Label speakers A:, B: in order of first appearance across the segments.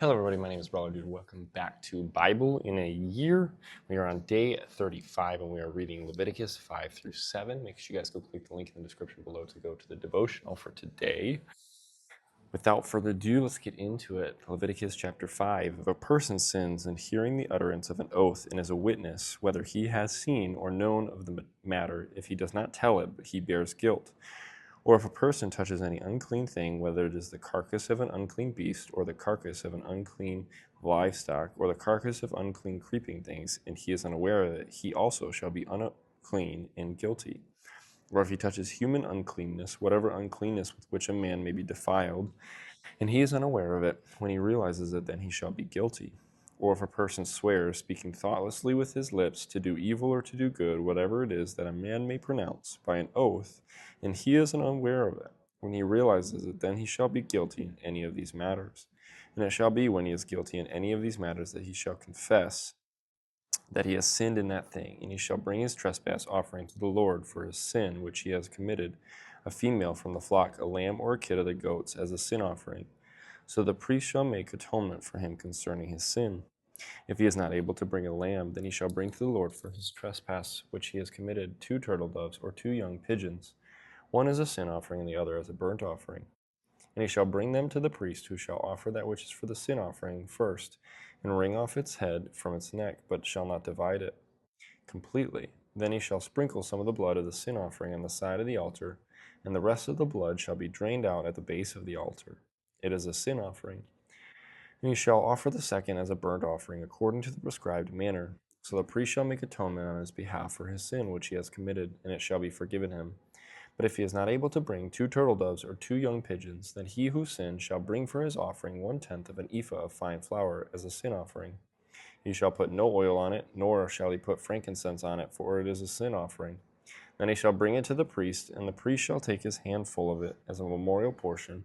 A: Hello everybody, my name is BrawlerDood. Welcome back to Bible in a Year. We are on day 35 and we are reading Leviticus 5 through 7. Make sure you guys go click the link in the description below to go to the devotional for today. Without further ado, let's get into it. Leviticus chapter 5. If a person sins in hearing the utterance of an oath and is a witness, whether he has seen or known of the matter, if he does not tell it, but he bears guilt. Or if a person touches any unclean thing, whether it is the carcass of an unclean beast, or the carcass of an unclean livestock, or the carcass of unclean creeping things, and he is unaware of it, he also shall be unclean and guilty. Or if he touches human uncleanness, whatever uncleanness with which a man may be defiled, and he is unaware of it, when he realizes it, then he shall be guilty. Or if a person swears, speaking thoughtlessly with his lips, to do evil or to do good, whatever it is that a man may pronounce, by an oath, and he is unaware of it, when he realizes it, then he shall be guilty in any of these matters. And it shall be when he is guilty in any of these matters that he shall confess that he has sinned in that thing, and he shall bring his trespass offering to the Lord for his sin which he has committed, a female from the flock, a lamb or a kid of the goats, as a sin offering. So the priest shall make atonement for him concerning his sin. If he is not able to bring a lamb, then he shall bring to the Lord for his trespass which he has committed 2 turtle doves or 2 young pigeons, one as a sin offering and the other as a burnt offering. And he shall bring them to the priest, who shall offer that which is for the sin offering first, and wring off its head from its neck, but shall not divide it completely. Then he shall sprinkle some of the blood of the sin offering on the side of the altar, and the rest of the blood shall be drained out at the base of the altar. It is a sin offering. And he shall offer the second as a burnt offering according to the prescribed manner. So the priest shall make atonement on his behalf for his sin which he has committed, and it shall be forgiven him. But if he is not able to bring 2 turtle doves or 2 young pigeons, then he who sinned shall bring for his offering 1/10 of an ephah of fine flour as a sin offering. He shall put no oil on it, nor shall he put frankincense on it, for it is a sin offering. Then he shall bring it to the priest, and the priest shall take his handful of it as a memorial portion,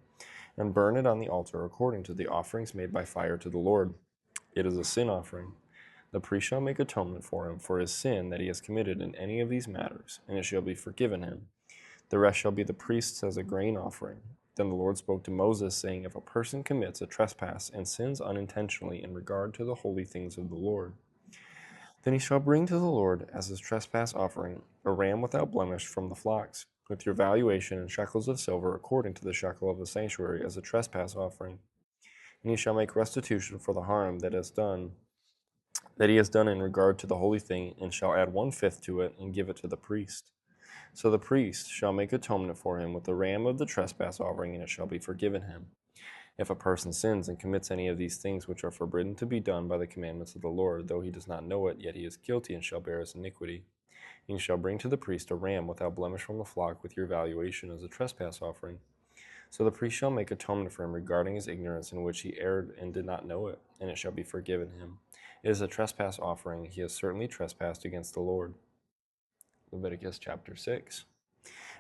A: and burn it on the altar according to the offerings made by fire to the Lord. It is a sin offering. The priest shall make atonement for him for his sin that he has committed in any of these matters, and it shall be forgiven him. The rest shall be the priest's as a grain offering. Then the Lord spoke to Moses, saying, If a person commits a trespass and sins unintentionally in regard to the holy things of the Lord, then he shall bring to the Lord as his trespass offering a ram without blemish from the flocks, with your valuation in shekels of silver according to the shekel of the sanctuary as a trespass offering. And he shall make restitution for the harm that he has done in regard to the holy thing, and shall add 1/5 to it and give it to the priest. So the priest shall make atonement for him with the ram of the trespass offering, and it shall be forgiven him. If a person sins and commits any of these things which are forbidden to be done by the commandments of the Lord, though he does not know it, yet he is guilty and shall bear his iniquity. And you shall bring to the priest a ram without blemish from the flock with your valuation as a trespass offering. So the priest shall make atonement for him regarding his ignorance in which he erred and did not know it, and it shall be forgiven him. It is a trespass offering. He has certainly trespassed against the Lord. Leviticus chapter 6.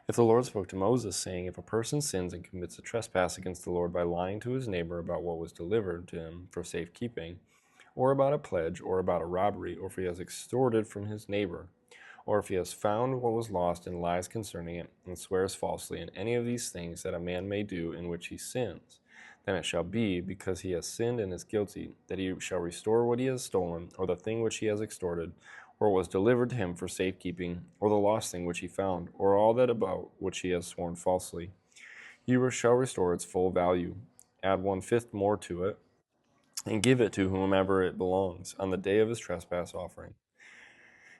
A: If the Lord spoke to Moses, saying, If a person sins and commits a trespass against the Lord by lying to his neighbor about what was delivered to him for safekeeping, or about a pledge, or about a robbery, or if he has extorted from his neighbor, or if he has found what was lost and lies concerning it, and swears falsely in any of these things that a man may do in which he sins, then it shall be, because he has sinned and is guilty, that he shall restore what he has stolen, or the thing which he has extorted, or was delivered to him for safekeeping, or the lost thing which he found, or all that about which he has sworn falsely. You shall restore its full value, add 1/5 more to it, and give it to whomever it belongs on the day of his trespass offering.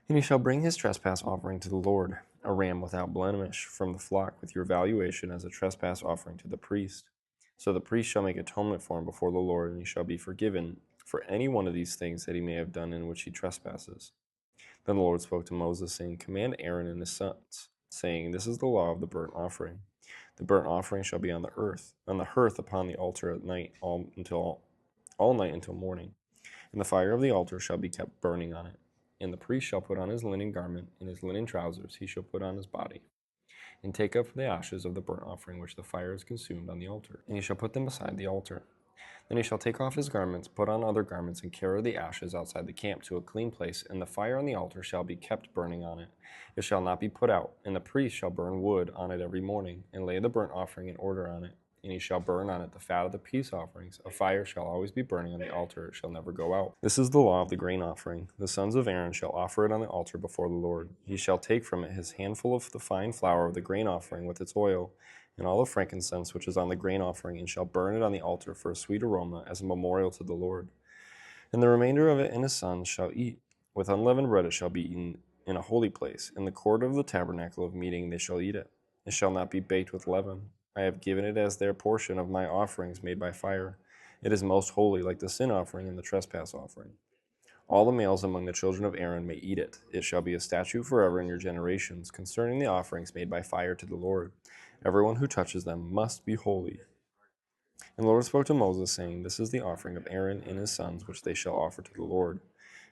A: And he shall bring his trespass offering to the Lord, a ram without blemish from the flock with your valuation as a trespass offering to the priest. So the priest shall make atonement for him before the Lord, and he shall be forgiven for any one of these things that he may have done in which he trespasses. Then the Lord spoke to Moses, saying, Command Aaron and his sons, saying, This is the law of the burnt offering. The burnt offering shall be on the hearth upon the altar at night, all night until morning. And the fire of the altar shall be kept burning on it. And the priest shall put on his linen garment, and his linen trousers he shall put on his body, and take up the ashes of the burnt offering which the fire has consumed on the altar, and he shall put them beside the altar. Then he shall take off his garments, put on other garments, and carry the ashes outside the camp to a clean place, and the fire on the altar shall be kept burning on it. It shall not be put out, and the priest shall burn wood on it every morning, and lay the burnt offering in order on it, and he shall burn on it the fat of the peace offerings. A fire shall always be burning on the altar, it shall never go out. This is the law of the grain offering. The sons of Aaron shall offer it on the altar before the Lord. He shall take from it his handful of the fine flour of the grain offering with its oil, and all the frankincense which is on the grain offering, and shall burn it on the altar for a sweet aroma, as a memorial to the Lord. And the remainder of it and his sons shall eat. With unleavened bread it shall be eaten in a holy place. In the court of the tabernacle of meeting they shall eat it. It shall not be baked with leaven. I have given it as their portion of my offerings made by fire. It is most holy, like the sin offering and the trespass offering. All the males among the children of Aaron may eat it. It shall be a statute forever in your generations concerning the offerings made by fire to the Lord. Everyone who touches them must be holy. And the Lord spoke to Moses, saying, This is the offering of Aaron and his sons, which they shall offer to the Lord.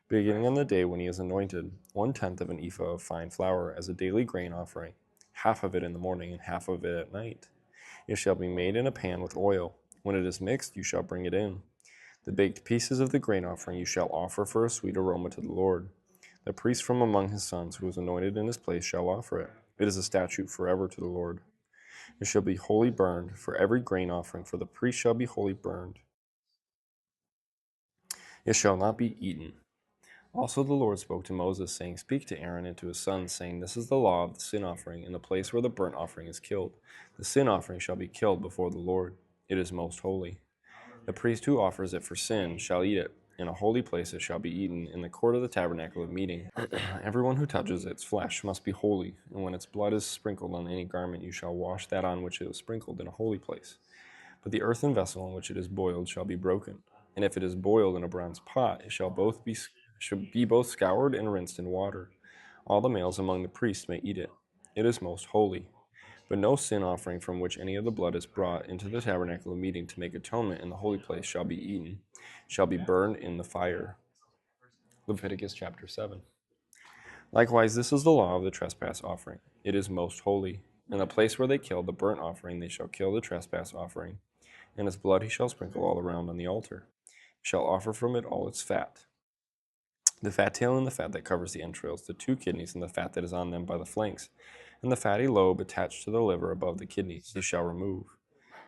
A: Beginning on the day when he is anointed, 1/10 of an ephah of fine flour as a daily grain offering, half of it in the morning and half of it at night. It shall be made in a pan with oil. When it is mixed, you shall bring it in. The baked pieces of the grain offering you shall offer for a sweet aroma to the Lord. The priest from among his sons who is anointed in his place shall offer it. It is a statute forever to the Lord. It shall be wholly burned for every grain offering, for the priest shall be wholly burned. It shall not be eaten. Also the Lord spoke to Moses, saying, Speak to Aaron and to his sons, saying, This is the law of the sin offering in the place where the burnt offering is killed. The sin offering shall be killed before the Lord. It is most holy. The priest who offers it for sin shall eat it. In a holy place it shall be eaten, in the court of the tabernacle of meeting. Everyone who touches its flesh must be holy, and when its blood is sprinkled on any garment, you shall wash that on which it was sprinkled in a holy place. But the earthen vessel in which it is boiled shall be broken. And if it is boiled in a bronze pot, it shall be both scoured and rinsed in water. All the males among the priests may eat it. It is most holy. But no sin offering from which any of the blood is brought into the tabernacle of meeting to make atonement in the holy place shall be eaten, shall be burned in the fire. Leviticus chapter 7. Likewise, this is the law of the trespass offering. It is most holy. In the place where they kill the burnt offering, they shall kill the trespass offering, and its blood he shall sprinkle all around on the altar. He shall offer from it all its fat, the fat tail and the fat that covers the entrails, the 2 kidneys and the fat that is on them by the flanks, and the fatty lobe attached to the liver above the kidneys he shall remove.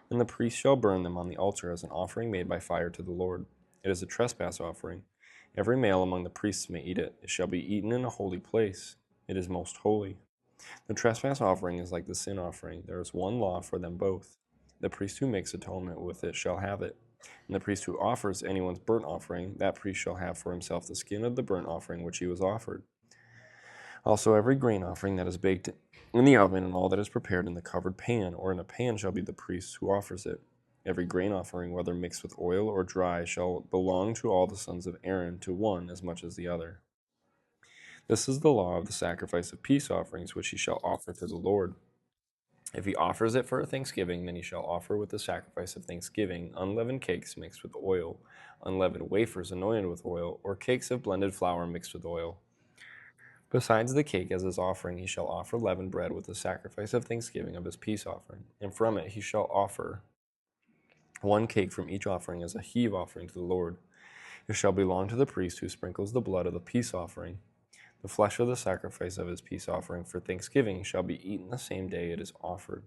A: And the priest shall burn them on the altar as an offering made by fire to the Lord. It is a trespass offering. Every male among the priests may eat it. It shall be eaten in a holy place. It is most holy. The trespass offering is like the sin offering. There is one law for them both. The priest who makes atonement with it shall have it. And the priest who offers anyone's burnt offering, that priest shall have for himself the skin of the burnt offering which he was offered. Also every grain offering that is baked in the oven and all that is prepared in the covered pan or in a pan shall be the priest who offers it. Every grain offering, whether mixed with oil or dry, shall belong to all the sons of Aaron, to one as much as the other. This is the law of the sacrifice of peace offerings which he shall offer to the Lord. If he offers it for a thanksgiving, then he shall offer with the sacrifice of thanksgiving unleavened cakes mixed with oil, unleavened wafers anointed with oil, or cakes of blended flour mixed with oil. Besides the cake as his offering, he shall offer leavened bread with the sacrifice of thanksgiving of his peace offering, and from it he shall offer 1 cake from each offering as a heave offering to the Lord. It shall belong to the priest who sprinkles the blood of the peace offering. The flesh of the sacrifice of his peace offering for thanksgiving shall be eaten the same day it is offered.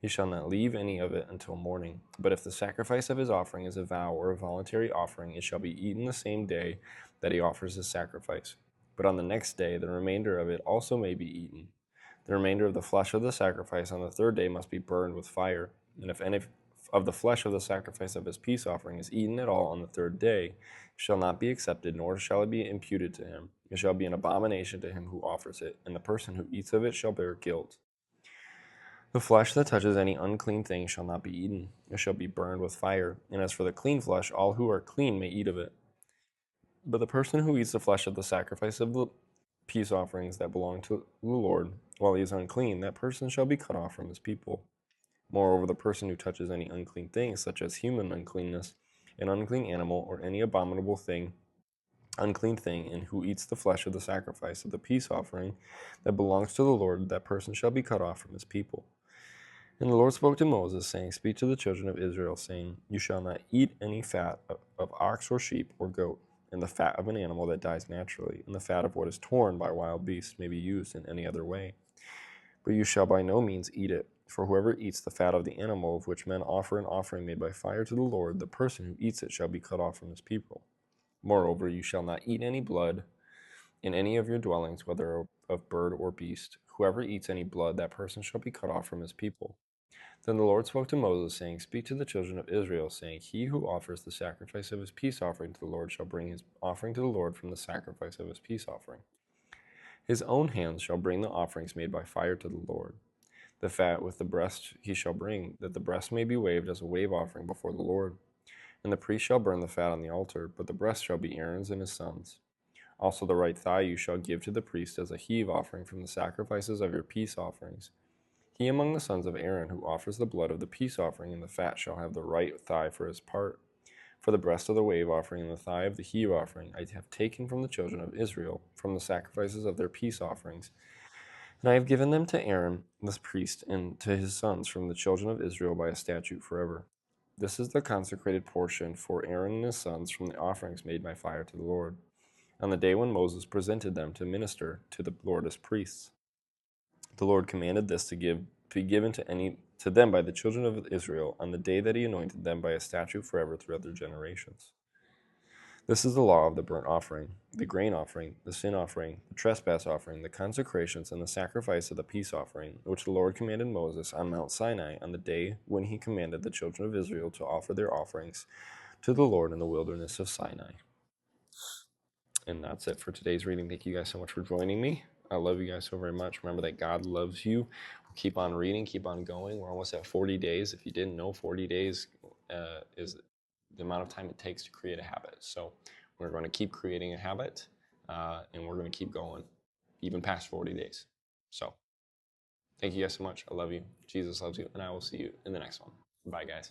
A: He shall not leave any of it until morning. But if the sacrifice of his offering is a vow or a voluntary offering, it shall be eaten the same day that he offers his sacrifice. But on the next day the remainder of it also may be eaten. The remainder of the flesh of the sacrifice on the 3rd day must be burned with fire. And if any of the flesh of the sacrifice of his peace offering is eaten at all on the 3rd day, it shall not be accepted, nor shall it be imputed to him. It shall be an abomination to him who offers it, and the person who eats of it shall bear guilt. The flesh that touches any unclean thing shall not be eaten. It shall be burned with fire. And as for the clean flesh, all who are clean may eat of it. But the person who eats the flesh of the sacrifice of the peace offerings that belong to the Lord, while he is unclean, that person shall be cut off from his people. Moreover, the person who touches any unclean thing, such as human uncleanness, an unclean animal, or any abominable thing, unclean thing, and who eats the flesh of the sacrifice of the peace offering that belongs to the Lord, that person shall be cut off from his people. And the Lord spoke to Moses, saying, Speak to the children of Israel, saying, You shall not eat any fat of ox or sheep or goat, and the fat of an animal that dies naturally, and the fat of what is torn by wild beasts may be used in any other way. But you shall by no means eat it. For whoever eats the fat of the animal of which men offer an offering made by fire to the Lord, the person who eats it shall be cut off from his people. Moreover, you shall not eat any blood in any of your dwellings, whether of bird or beast. Whoever eats any blood, that person shall be cut off from his people. Then the Lord spoke to Moses, saying, Speak to the children of Israel, saying, He who offers the sacrifice of his peace offering to the Lord shall bring his offering to the Lord from the sacrifice of his peace offering. His own hands shall bring the offerings made by fire to the Lord. The fat with the breast he shall bring, that the breast may be waved as a wave offering before the Lord. And the priest shall burn the fat on the altar, but the breast shall be Aaron's and his sons'. Also the right thigh you shall give to the priest as a heave offering from the sacrifices of your peace offerings. He among the sons of Aaron who offers the blood of the peace offering and the fat shall have the right thigh for his part. For the breast of the wave offering and the thigh of the heave offering I have taken from the children of Israel, from the sacrifices of their peace offerings. And I have given them to Aaron the priest and to his sons from the children of Israel by a statute forever. This is the consecrated portion for Aaron and his sons from the offerings made by fire to the Lord, on the day when Moses presented them to minister to the Lord as priests. The Lord commanded this to be given to them by the children of Israel on the day that he anointed them by a statute forever throughout their generations. This is the law of the burnt offering, the grain offering, the sin offering, the trespass offering, the consecrations, and the sacrifice of the peace offering, which the Lord commanded Moses on Mount Sinai on the day when he commanded the children of Israel to offer their offerings to the Lord in the wilderness of Sinai. And that's it for today's reading. Thank you guys so much for joining me. I love you guys so very much. Remember that God loves you. Keep on reading, keep on going. We're almost at 40 days. If you didn't know, 40 days is the amount of time it takes to create a habit. So we're going to keep creating a habit, and we're going to keep going even past 40 days. So thank you guys so much. I love you. Jesus loves you, and I will see you in the next one. Bye, guys.